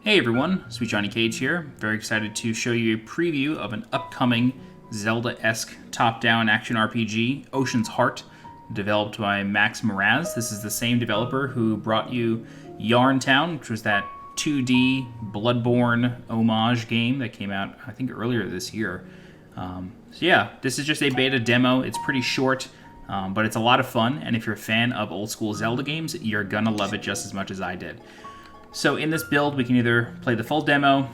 Hey everyone, SweetJohnnyCage here. Very excited to show you a preview of an upcoming Zelda-esque top-down action RPG, Ocean's Heart, developed by Max Mraz. This is the same developer who brought you Yarntown, which was that 2D Bloodborne homage game that came out, I think, earlier this year. So yeah, this is just a beta demo. It's pretty short, but it's a lot of fun, and if you're a fan of old-school Zelda games, you're gonna love it just as much as I did. So in this build, we can either play the full demo,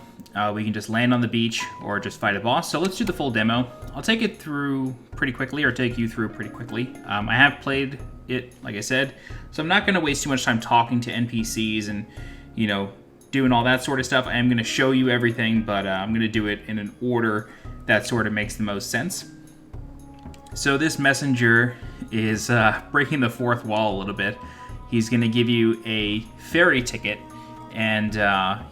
we can just land on the beach, or just fight a boss. So let's do the full demo. I'll take it through pretty quickly, or take you through pretty quickly. I have played it, like I said, so I'm not going to waste too much time talking to NPCs and, you know, doing all that sort of stuff. I am going to show you everything, but I'm going to do it in an order that sort of makes the most sense. So this messenger is breaking the fourth wall a little bit. He's going to give you a ferry ticket, and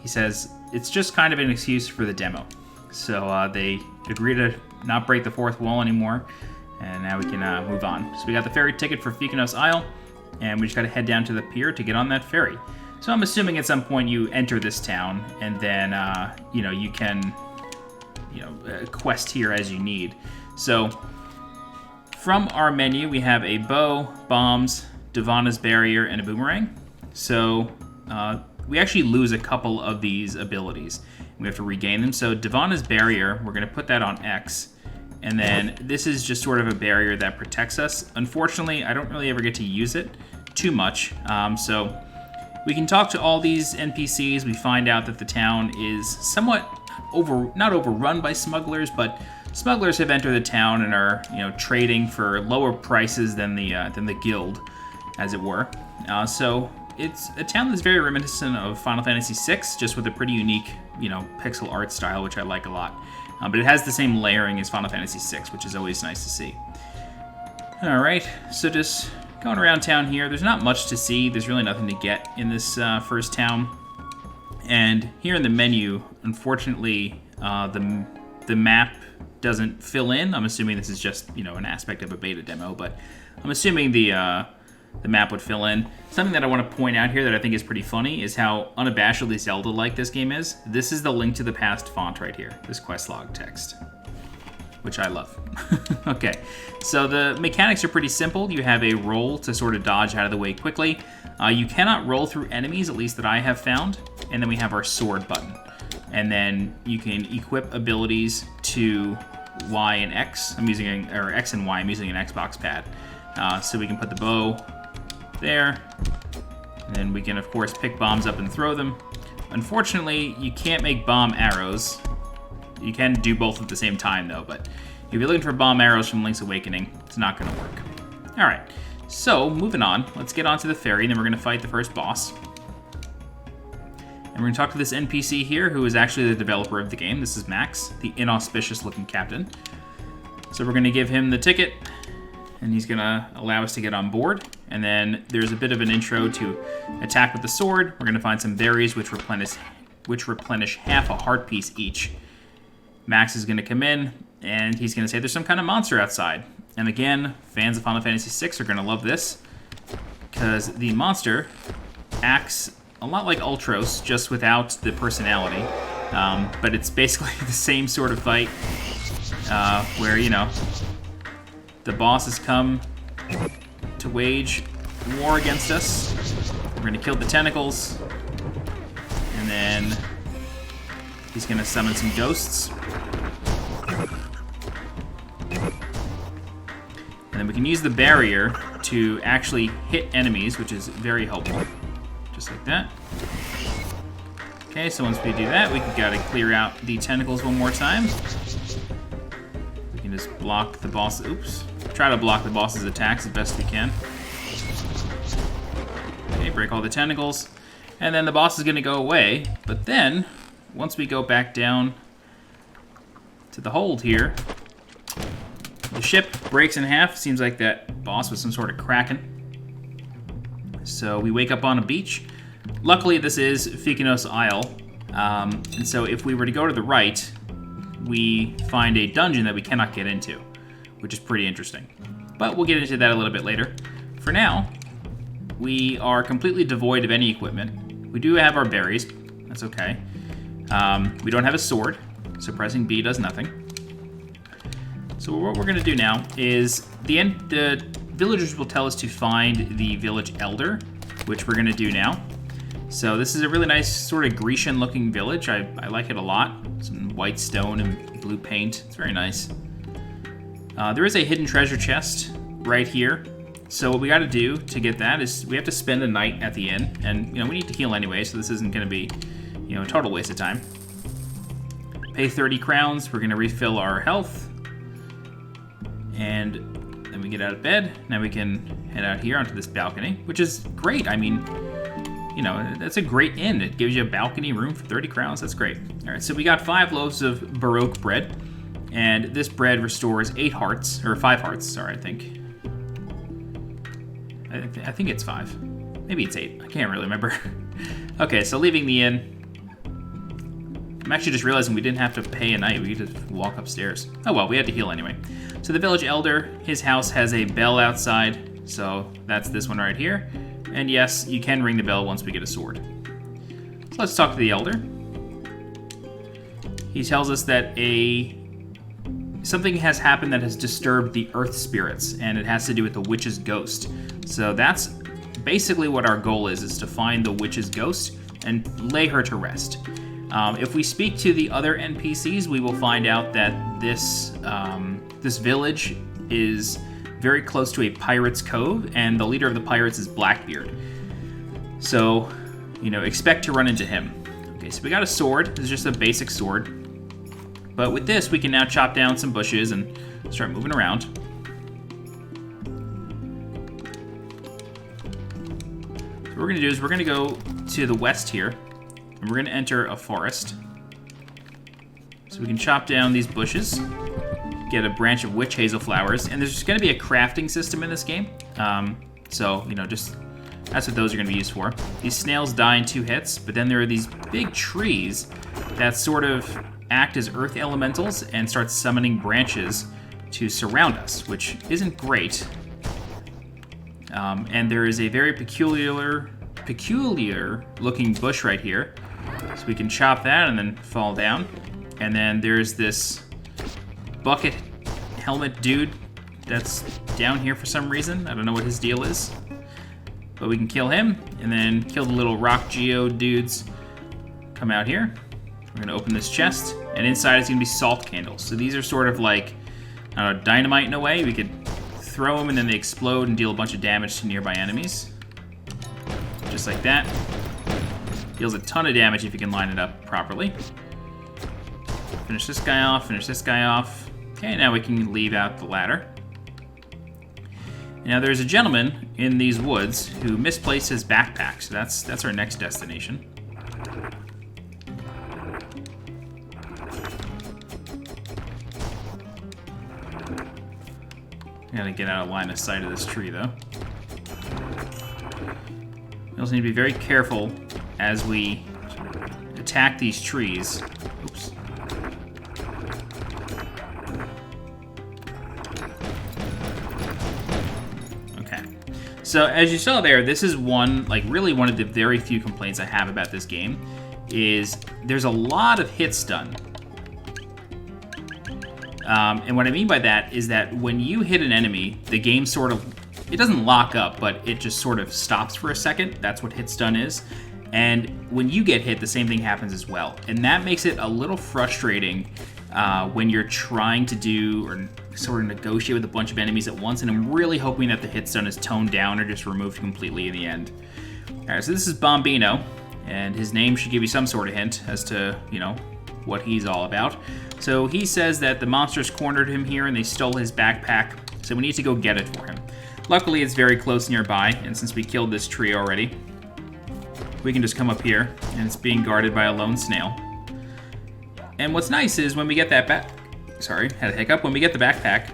he says it's just kind of an excuse for the demo. So they agree to not break the fourth wall anymore, and now we can move on. So we got the ferry ticket for Fikinos Isle, and we just got to head down to the pier to get on that ferry. So I'm assuming at some point you enter this town, and then you know, you can quest here as you need. So from our menu, we have a bow, bombs, Divana's barrier, and a boomerang. So we actually lose a couple of these abilities. We have to regain them. So Divana's barrier, we're going to put that on X. And then this is just sort of a barrier that protects us. Unfortunately, I don't really ever get to use it too much. So we can talk to all these NPCs. We find out that the town is somewhat not overrun by smugglers, but smugglers have entered the town and are, you know, trading for lower prices than the guild, as it were. So it's a town that's very reminiscent of Final Fantasy VI, just with a pretty unique, you know, pixel art style, which I like a lot. But it has the same layering as Final Fantasy VI, which is always nice to see. All right, so just going around town here, there's not much to see. There's really nothing to get in this first town. And here in the menu, unfortunately, the map doesn't fill in. I'm assuming this is just, you know, an aspect of a beta demo, but I'm assuming the map would fill in. Something that I want to point out here that I think is pretty funny is how unabashedly Zelda-like this game is. This is the Link to the Past font right here, this quest log text, which I love. Okay, so the mechanics are pretty simple. You have a roll to sort of dodge out of the way quickly. You cannot roll through enemies, at least that I have found. And then we have our sword button. And then you can equip abilities to Y and X. Or X and Y, I'm using an Xbox pad. So we can put the bow there, and then we can of course pick bombs up and throw them. Unfortunately, you can't make bomb arrows. You can do both at the same time though, but if you're looking for bomb arrows from Link's Awakening, it's not going to work. Alright, so moving on, let's get onto the ferry, and then we're going to fight the first boss. And we're going to talk to this NPC here, who is actually the developer of the game. This is Max, the inauspicious looking captain. So we're going to give him the ticket, and he's going to allow us to get on board. And then there's a bit of an intro to attack with the sword. We're going to find some berries which replenish half a heart piece each. Max is going to come in, and he's going to say there's some kind of monster outside. And again, fans of Final Fantasy VI are going to love this, because the monster acts a lot like Ultros, just without the personality. But it's basically the same sort of fight, where, you know, the boss has come to wage war against us. We're going to kill the tentacles, and then he's going to summon some ghosts. And then we can use the barrier to actually hit enemies, which is very helpful. Just like that. Okay, so once we do that, we gotta clear out the tentacles one more time. We can just block the boss. Oops. Try to block the boss's attacks as best we can. Okay, break all the tentacles. And then the boss is gonna go away. But then, once we go back down to the hold here, the ship breaks in half. Seems like that boss was some sort of kraken. So we wake up on a beach. Luckily, this is Fikinos Isle. And so if we were to go to the right, we find a dungeon that we cannot get into, which is pretty interesting. But we'll get into that a little bit later. For now, we are completely devoid of any equipment. We do have our berries, That's okay. We don't have a sword, so pressing B does nothing. So what we're going to do now is the villagers will tell us to find the village elder, which we're going to do now. So this is a really nice sort of Grecian-looking village. I like it a lot. Some white stone and blue paint. It's very nice. There is a hidden treasure chest right here. So what we got to do to get that is we have to spend a night at the inn, and we need to heal anyway, so this isn't going to be a total waste of time. Pay 30 crowns. We're going to refill our health, and then we get out of bed. Now we can head out here onto this balcony, which is great. I mean, that's a great inn. It gives you a balcony room for 30 crowns. That's great. All right, so we got 5 loaves of Baroque bread, and this bread restores 8 hearts, or 5 hearts, sorry, I think. I think it's 5. Maybe it's 8. I can't really remember. Okay, so leaving the inn. I'm actually just realizing we didn't have to pay a night. We could just walk upstairs. Oh well, we had to heal anyway. So the village elder, his house has a bell outside. So that's this one right here. And yes, you can ring the bell once we get a sword. So let's talk to the elder. He tells us that something has happened that has disturbed the earth spirits, and it has to do with the witch's ghost. So that's basically what our goal is to find the witch's ghost and lay her to rest. If we speak to the other NPCs, we will find out that this village is very close to a pirate's cove, and the leader of the pirates is Blackbeard. So, expect to run into him. Okay, so we got a sword. This is just a basic sword. But with this, we can now chop down some bushes and start moving around. So what we're going to do is we're going to go to the west here, and we're going to enter a forest. So we can chop down these bushes, get a branch of witch hazel flowers, and there's going to be a crafting system in this game. So, just that's what those are going to be used for. These snails die in 2 hits, but then there are these big trees that sort of act as earth elementals and start summoning branches to surround us, which isn't great. And there is a very peculiar looking bush right here. So we can chop that and then fall down. And then there's this bucket helmet dude that's down here for some reason. I don't know what his deal is. But we can kill him and then kill the little rock geode dudes. Come out here. We're going to open this chest, and inside is going to be salt candles. So these are sort of like, I don't know, dynamite in a way. We could throw them, and then they explode and deal a bunch of damage to nearby enemies. Just like that. Deals a ton of damage if you can line it up properly. Finish this guy off, finish this guy off. Okay, now we can leave out the ladder. Now there's a gentleman in these woods who misplaced his backpack, so that's our next destination. Gotta get out of line of sight of this tree, though. We also need to be very careful as we attack these trees. Oops. Okay. So, as you saw there, this is really one of the very few complaints I have about this game, is there's a lot of hit stun. And what I mean by that is that when you hit an enemy, the game it doesn't lock up, but it just sort of stops for a second. That's what hit stun is. And when you get hit, the same thing happens as well. And that makes it a little frustrating when you're trying to do or sort of negotiate with a bunch of enemies at once. And I'm really hoping that the hit stun is toned down or just removed completely in the end. All right, so this is Bombino, and his name should give you some sort of hint as to, what he's all about. So he says that the monsters cornered him here and they stole his backpack, so we need to go get it for him. Luckily, it's very close nearby, and since we killed this tree already, we can just come up here, and it's being guarded by a lone snail. And what's nice is when we get that had a hiccup. When we get the backpack,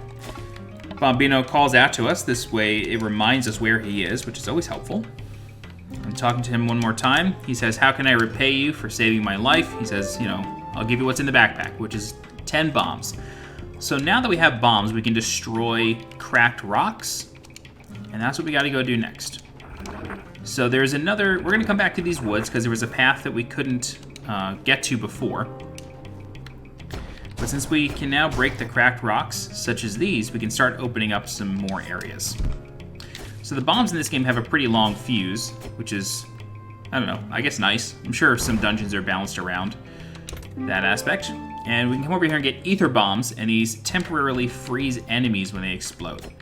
Bombino calls out to us. This way, it reminds us where he is, which is always helpful. I'm talking to him one more time. He says, "How can I repay you for saving my life?" He says, I'll give you what's in the backpack, which is 10 bombs. So now that we have bombs, we can destroy cracked rocks, and that's what we got to go do next. So there's another... We're going to come back to these woods because there was a path that we couldn't get to before. But since we can now break the cracked rocks, such as these, we can start opening up some more areas. So the bombs in this game have a pretty long fuse, which is, I don't know, I guess nice. I'm sure some dungeons are balanced around that aspect. And we can come over here and get ether bombs, and these temporarily freeze enemies when they explode.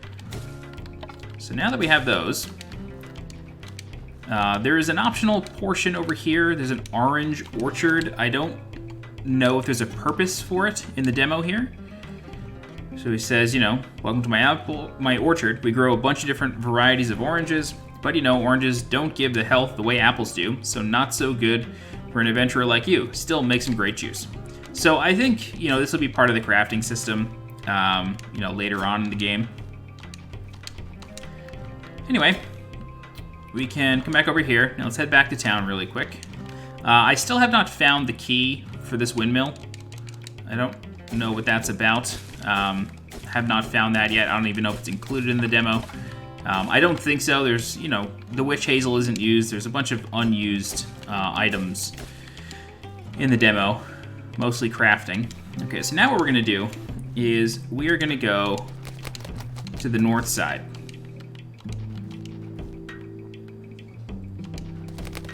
So now that we have those, there is an optional portion over here. There's an orange orchard. I don't know if there's a purpose for it in the demo here. So he says, you know, welcome to my orchard. We grow a bunch of different varieties of oranges, but you know, oranges don't give the health the way apples do, so not so good for an adventurer like you. Still make some great juice. So I think, you know, this will be part of the crafting system, you know, later on in the game. Anyway, we can come back over here. Now let's head back to town really quick. I still have not found the key for this windmill. I don't know what that's about. Have not found that yet. I don't even know if it's included in the demo. I don't think so. There's, you know, the witch hazel isn't used. There's a bunch of unused items in the demo, mostly crafting. Okay, so now what we're gonna do is we are gonna go to the north side.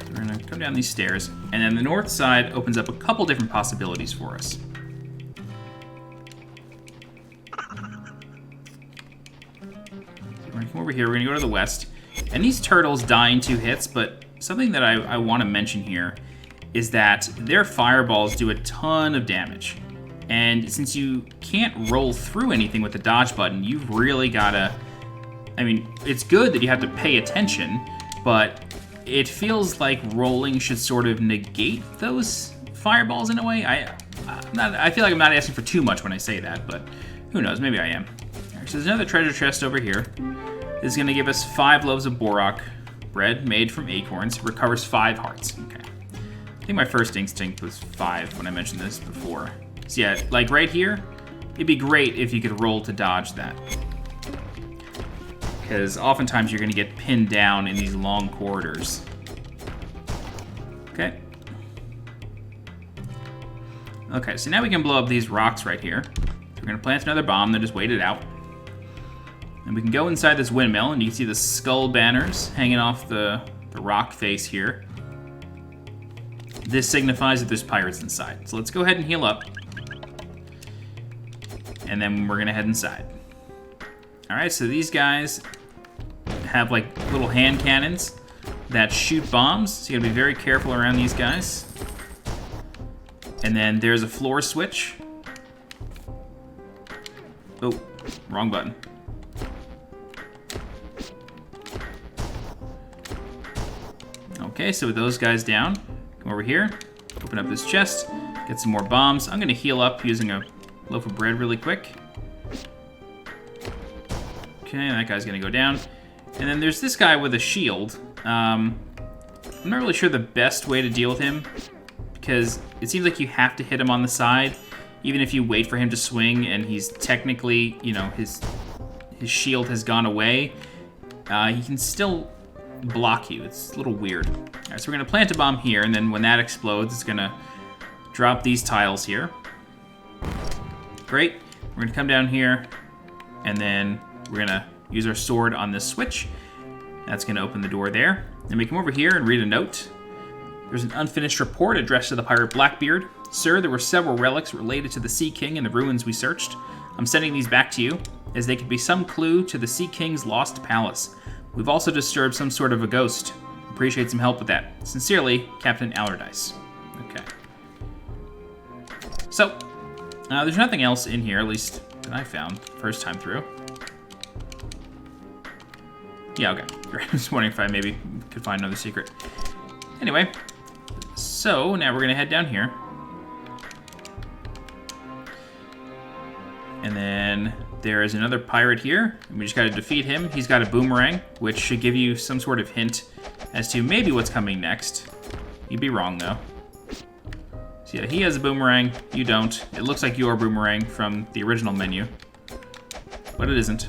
We're gonna come down these stairs, and then the north side opens up a couple different possibilities for us. We're gonna come over here, we're gonna go to the west, and these turtles die in 2 hits, but something that I want to mention here is that their fireballs do a ton of damage. And since you can't roll through anything with the dodge button, you've really gotta... I mean, it's good that you have to pay attention, but it feels like rolling should sort of negate those fireballs in a way. I feel like I'm not asking for too much when I say that, but who knows, maybe I am. All right, so there's another treasure chest over here. This is gonna give us 5 loaves of borok bread made from acorns. It recovers 5 hearts. Okay. I think my first instinct was 5 when I mentioned this before. So yeah, like right here, it'd be great if you could roll to dodge that. Because oftentimes you're gonna get pinned down in these long corridors. Okay. Okay, so now we can blow up these rocks right here. We're gonna plant another bomb, then just wait it out. And we can go inside this windmill, and you can see the skull banners hanging off the rock face here. This signifies that there's pirates inside. So let's go ahead and heal up. And then we're gonna head inside. All right, so these guys have like little hand cannons that shoot bombs. So you gotta be very careful around these guys. And then there's a floor switch. Oh, wrong button. Okay, so with those guys down, come over here, open up this chest, get some more bombs. I'm gonna heal up using a loaf of bread really quick. Okay, that guy's gonna go down. And then there's this guy with a shield. I'm not really sure the best way to deal with him, because it seems like you have to hit him on the side, even if you wait for him to swing and he's technically, you know, his shield has gone away. He can still block you. It's a little weird. All right, so we're gonna plant a bomb here, and then when that explodes, it's gonna drop these tiles here. Great. We're gonna come down here, and then we're gonna use our sword on this switch. That's gonna open the door there. Then we come over here and read a note. There's an unfinished report addressed to the pirate Blackbeard. Sir, there were several relics related to the Sea King in the ruins we searched. I'm sending these back to you, as they could be some clue to the Sea King's lost palace. We've also disturbed some sort of a ghost. Appreciate some help with that. Sincerely, Captain Allardyce. Okay. So, there's nothing else in here, at least that I found first time through. Yeah, okay. I was wondering if I maybe could find another secret. Anyway, so now we're gonna head down here. And then there is another pirate here, and we just gotta defeat him. He's got a boomerang, which should give you some sort of hint as to maybe what's coming next. You'd be wrong, though. So yeah, he has a boomerang, you don't. It looks like your boomerang from the original menu, but it isn't.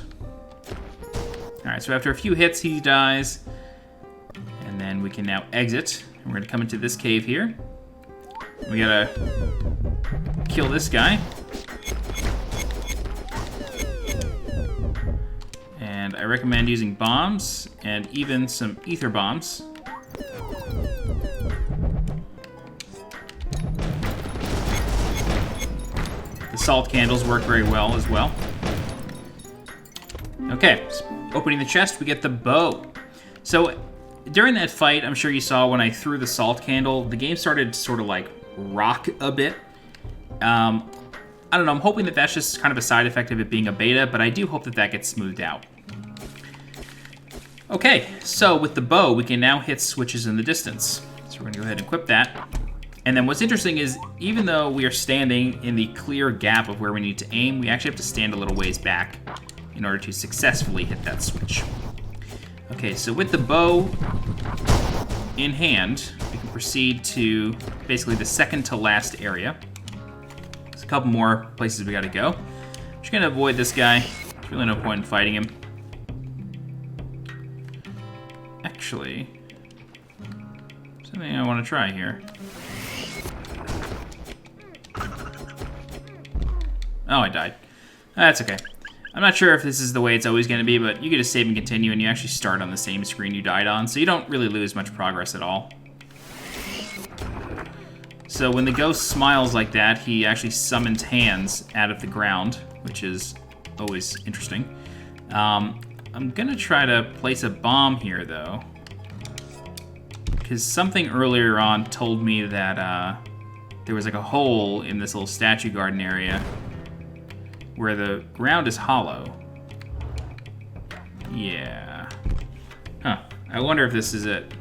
All right, so after a few hits, he dies. And we can now exit. And we're gonna come into this cave here. We gotta kill this guy. And I recommend using bombs and even some ether bombs. The salt candles work very well as well. Okay, so opening the chest, we get the bow. So during that fight, I'm sure you saw when I threw the salt candle, the game started to sort of like rock a bit. I don't know, I'm hoping that that's just kind of a side effect of it being a beta, but I do hope that that gets smoothed out. Okay, so with the bow, we can now hit switches in the distance. So we're gonna go ahead and equip that. And then what's interesting is, even though we are standing in the clear gap of where we need to aim, we actually have to stand a little ways back in order to successfully hit that switch. Okay, so with the bow in hand, we can proceed to basically the second to last area. There's a couple more places we gotta go. Just gonna avoid this guy. There's really no point in fighting him. Actually, something I want to try here. Oh, I died. That's okay. I'm not sure if this is the way it's always going to be, but you get to save and continue, and you actually start on the same screen you died on, so you don't really lose much progress at all. So when the ghost smiles like that, he actually summons hands out of the ground, which is always interesting. I'm gonna try to place a bomb here, though, because something earlier on told me that there was like a hole in this little statue garden area where the ground is hollow. Yeah. Huh. I wonder if this is it.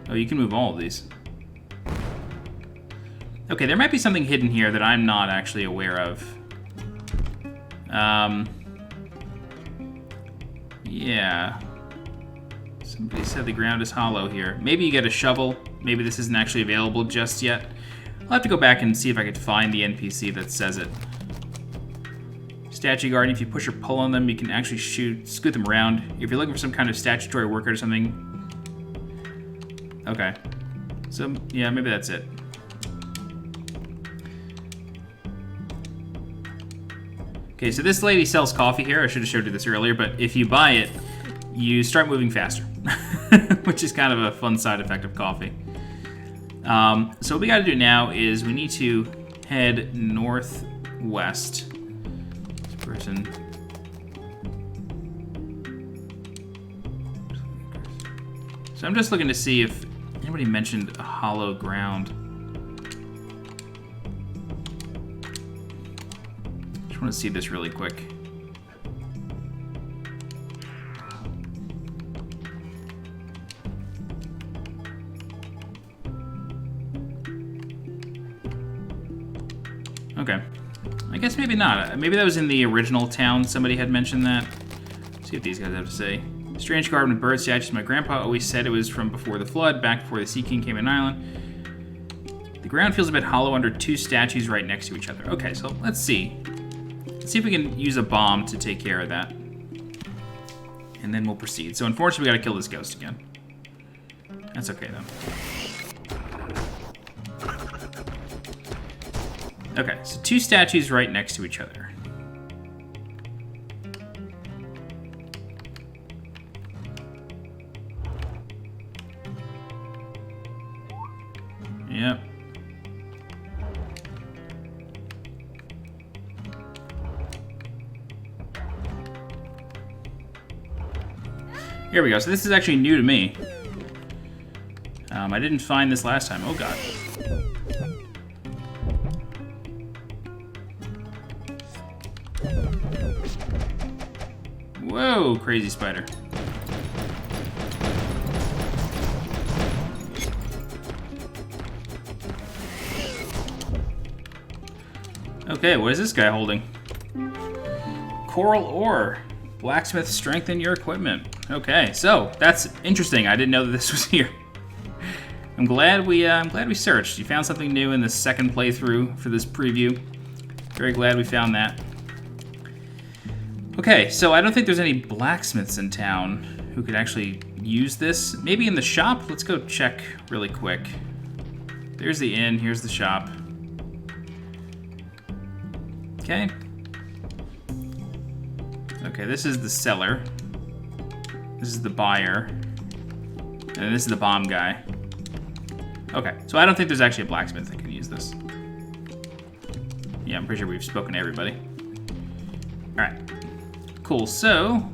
Oh, you can move all of these. Okay, there might be something hidden here that I'm not actually aware of. Yeah. Somebody said the ground is hollow here. Maybe you get a shovel. Maybe this isn't actually available just yet. I'll have to go back and see if I could find the NPC that says it. Statue Garden, if you push or pull on them, you can actually scoot them around. If you're looking for some kind of statutory worker or something. Okay. So, yeah, maybe that's it. Okay, so this lady sells coffee here. I should have showed you this earlier, but if you buy it, you start moving faster, which is kind of a fun side effect of coffee. So what we got to do now is we need to head northwest. This person. So I'm just looking to see if anybody mentioned a hollow ground. I want to see this really quick. Okay. I guess maybe not. Maybe that was in the original town. Somebody had mentioned that. Let's see what these guys have to say. Strange garden with bird statues. My grandpa always said it was from before the flood, back before the Sea King came in Ireland. The ground feels a bit hollow under two statues right next to each other. Okay, so let's see. Let's see if we can use a bomb to take care of that. And then we'll proceed. So unfortunately, we gotta kill this ghost again. That's okay, though. Okay, so two statues right next to each other. Yep. Here we go. So this is actually new to me. I didn't find this last time. Oh, God. Whoa, crazy spider. Okay, what is this guy holding? Coral ore. Blacksmith, strengthen your equipment. Okay, so that's interesting. I didn't know that this was here. I'm glad we searched. You found something new in the second playthrough for this preview. Very glad we found that. Okay, so I don't think there's any blacksmiths in town who could actually use this. Maybe in the shop? Let's go check really quick. There's the inn, here's the shop. Okay. Okay, this is the seller. This is the buyer. And this is the bomb guy. Okay, so I don't think there's actually a blacksmith that can use this. Yeah, I'm pretty sure we've spoken to everybody. Alright. Cool, so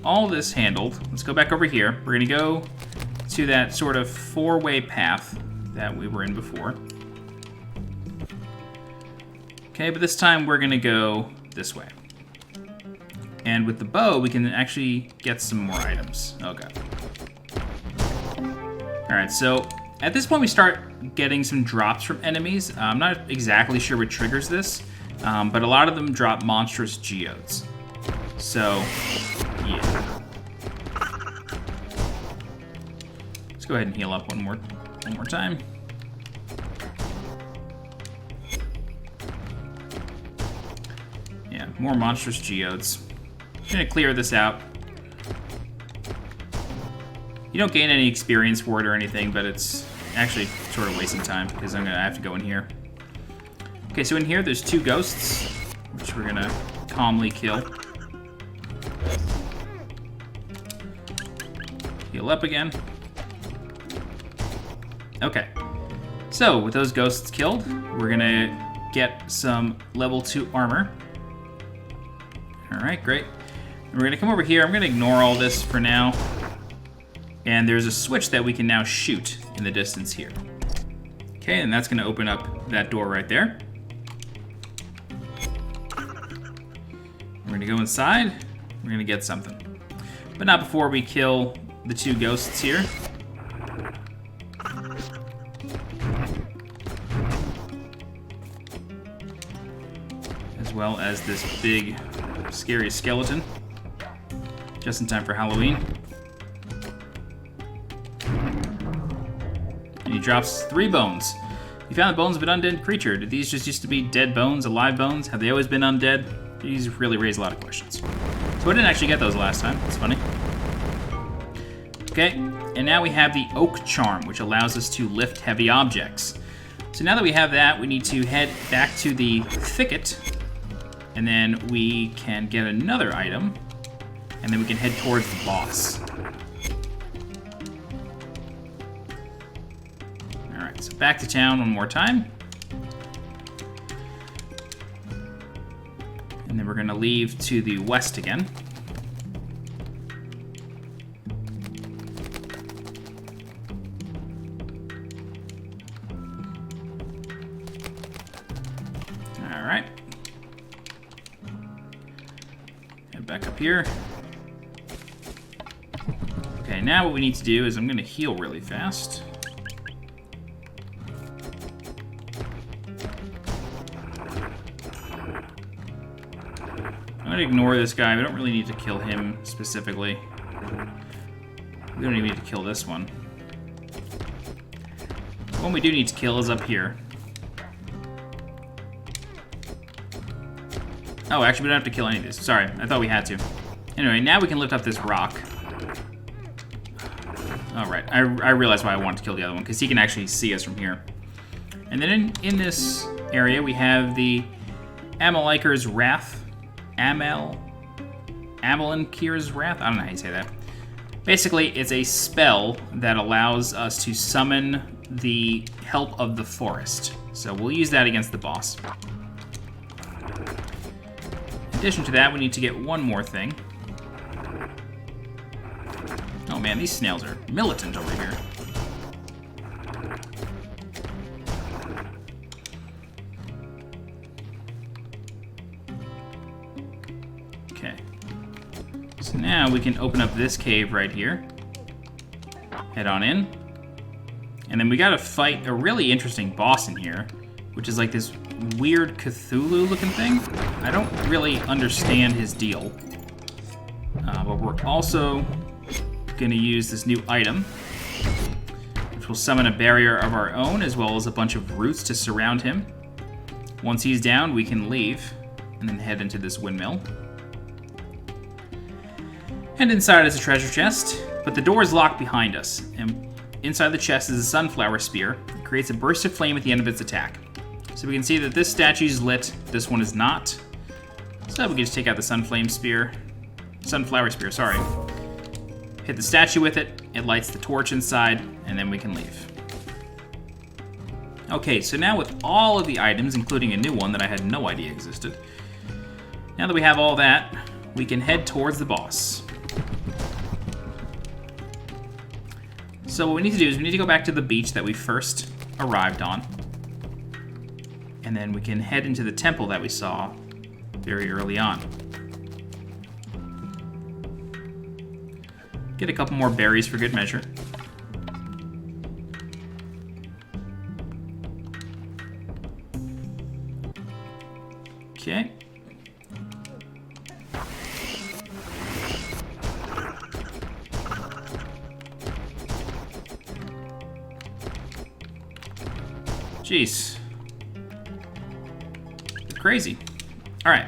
all this handled. Let's go back over here. We're gonna go to that sort of four-way path that we were in before. Okay, but this time we're gonna go this way. And with the bow, we can actually get some more items. Okay. Alright, so at this point we start getting some drops from enemies. I'm not exactly sure what triggers this, but a lot of them drop monstrous geodes. So, yeah. Let's go ahead and heal up one more time. Yeah, more monstrous geodes. I'm gonna clear this out. You don't gain any experience for it or anything, but it's actually sort of wasting time because I'm gonna have to go in here. Okay, so in here there's two ghosts, which we're gonna calmly kill. Heal up again. Okay, so with those ghosts killed, we're gonna get some level 2 armor. All right, great. And we're gonna come over here. I'm gonna ignore all this for now. And there's a switch that we can now shoot in the distance here. Okay, and that's gonna open up that door right there. We're gonna go inside. We're gonna get something. But not before we kill the two ghosts here. As well as this big, scary skeleton. Just in time for Halloween. And he drops 3 bones. You found the bones of an undead creature. Did these just used to be dead bones, alive bones? Have they always been undead? These really raise a lot of questions. So I didn't actually get those last time. That's funny. Okay, and now we have the Oak Charm, which allows us to lift heavy objects. So now that we have that, we need to head back to the thicket, and then we can get another item, and then we can head towards the boss. Alright, so back to town one more time. And then we're gonna leave to the west again. Alright. Head back up here. Okay, now what we need to do is I'm gonna heal really fast. I'm gonna ignore this guy. We don't really need to kill him specifically. We don't even need to kill this one. The one we do need to kill is up here. Oh, actually, we don't have to kill any of these. Sorry, I thought we had to. Anyway, now we can lift up this rock. All right, I realized why I wanted to kill the other one, because he can actually see us from here. And then in this area, we have the Amalenkir's Wrath. Amalenkir's Wrath? I don't know how you say that. Basically, it's a spell that allows us to summon the help of the forest. So we'll use that against the boss. In addition to that, we need to get one more thing. Oh man, these snails are militant over here. Okay. So now we can open up this cave right here. Head on in. And then we gotta fight a really interesting boss in here, which is like this weird Cthulhu-looking thing. I don't really understand his deal. But we're also gonna use this new item, which will summon a barrier of our own, as well as a bunch of roots to surround him. Once he's down, we can leave, and then head into this windmill. And inside is a treasure chest, but the door is locked behind us. And inside the chest is a sunflower spear. It creates a burst of flame at the end of its attack. So we can see that this statue is lit, this one is not. So we can just take out the sunflower spear, sorry. Hit the statue with it, it lights the torch inside, and then we can leave. Okay, so now with all of the items, including a new one that I had no idea existed, now that we have all that, we can head towards the boss. So what we need to do is we need to go back to the beach that we first arrived on. And then we can head into the temple that we saw very early on. Get a couple more berries for good measure. Okay. Jeez. Crazy. Alright.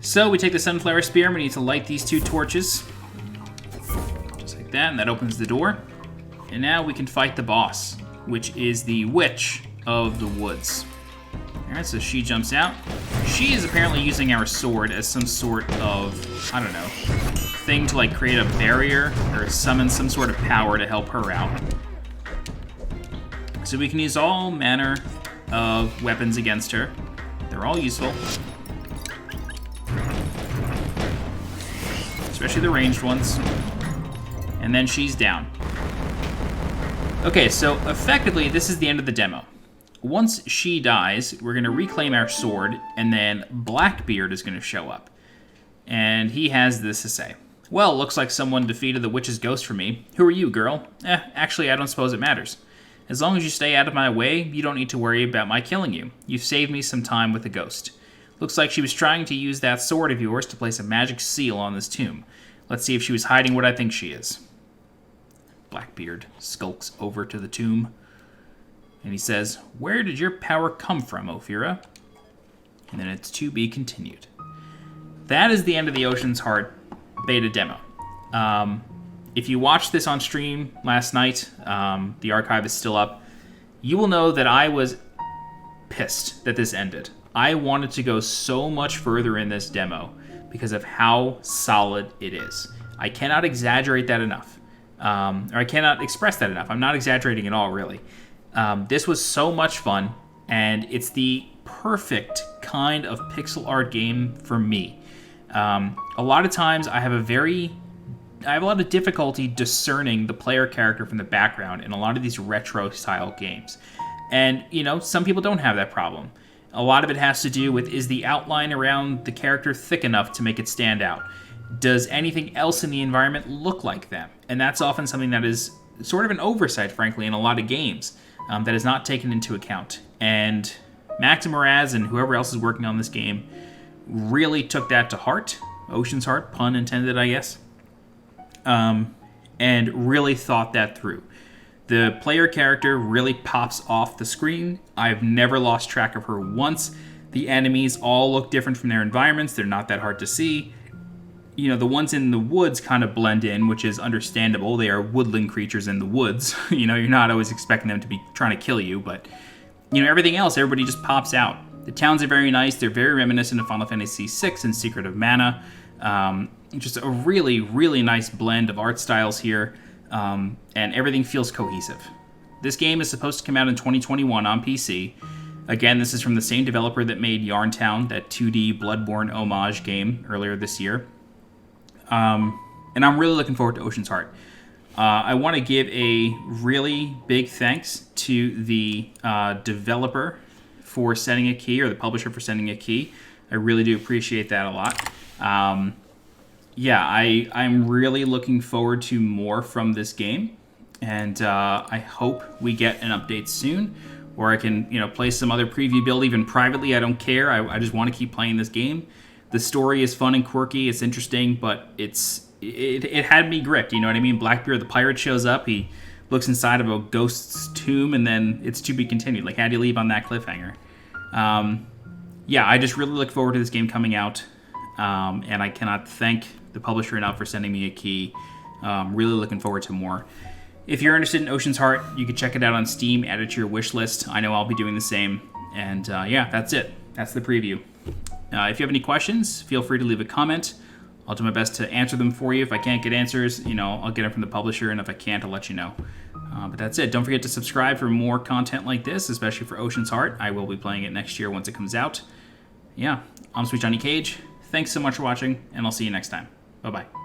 So we take the sunflower spear and we need to light these two torches. Just like that, and that opens the door. And now we can fight the boss, which is the Witch of the Woods. Alright, so she jumps out. She is apparently using our sword as some sort of, I don't know, thing to like create a barrier or summon some sort of power to help her out. So we can use all manner of weapons against her. They're all useful. Especially the ranged ones. And then she's down. Okay, so effectively this is the end of the demo. Once she dies, we're going to reclaim our sword, and then Blackbeard is going to show up. And he has this to say. Well, looks like someone defeated the witch's ghost for me. Who are you, girl? Actually, I don't suppose it matters. As long as you stay out of my way, you don't need to worry about my killing you. You've saved me some time with the ghost. Looks like she was trying to use that sword of yours to place a magic seal on this tomb. Let's see if she was hiding what I think she is. Blackbeard skulks over to the tomb. And he says, where did your power come from, Ophira? And then it's to be continued. That is the end of the Ocean's Heart beta demo. If you watched this on stream last night, the archive is still up, you will know that I was pissed that this ended. I wanted to go so much further in this demo because of how solid it is. I cannot exaggerate that enough. Or I cannot express that enough. I'm not exaggerating at all, really. This was so much fun, and it's the perfect kind of pixel art game for me. A lot of times I have a lot of difficulty discerning the player character from the background in a lot of these retro-style games. And, you know, some people don't have that problem. A lot of it has to do with, is the outline around the character thick enough to make it stand out? Does anything else in the environment look like them? And that's often something that is sort of an oversight, frankly, in a lot of games that is not taken into account. And Max Mraz and whoever else is working on this game really took that to heart. Ocean's Heart, pun intended, I guess. And really thought that through. The player character really pops off the screen. I've never lost track of her once. The enemies all look different from their environments. They're not that hard to see. You know, the ones in the woods kind of blend in, which is understandable. They are woodland creatures in the woods. You know, you're not always expecting them to be trying to kill you, but, you know, everything else, everybody just pops out. The towns are very nice. They're very reminiscent of Final Fantasy VI and Secret of Mana. Just a really, really nice blend of art styles here, and everything feels cohesive. This game is supposed to come out in 2021 on PC. Again, this is from the same developer that made Yarntown, that 2D Bloodborne homage game earlier this year. And I'm really looking forward to Ocean's Heart. I want to give a really big thanks to the developer for sending a key, or the publisher for sending a key. I really do appreciate that a lot. Yeah, I'm really looking forward to more from this game, and I hope we get an update soon, or I can, you know, play some other preview build even privately. I don't care. I just want to keep playing this game. The story is fun and quirky. It's interesting, but it had me gripped. You know what I mean? Blackbeard the pirate shows up. He looks inside of a ghost's tomb, and then it's to be continued. Like, how do you leave on that cliffhanger? Yeah, I just really look forward to this game coming out. And I cannot thank the publisher enough for sending me a key. Really looking forward to more. If you're interested in Ocean's Heart, you can check it out on Steam, add it to your wish list. I know I'll be doing the same. And yeah, that's it. That's the preview. If you have any questions, feel free to leave a comment. I'll do my best to answer them for you. If I can't get answers, I'll get them from the publisher, and if I can't, I'll let you know. But that's it. Don't forget to subscribe for more content like this, especially for Ocean's Heart. I will be playing it next year once it comes out. Yeah, I'm SweetJohnnyCage. Thanks so much for watching, and I'll see you next time. Bye-bye.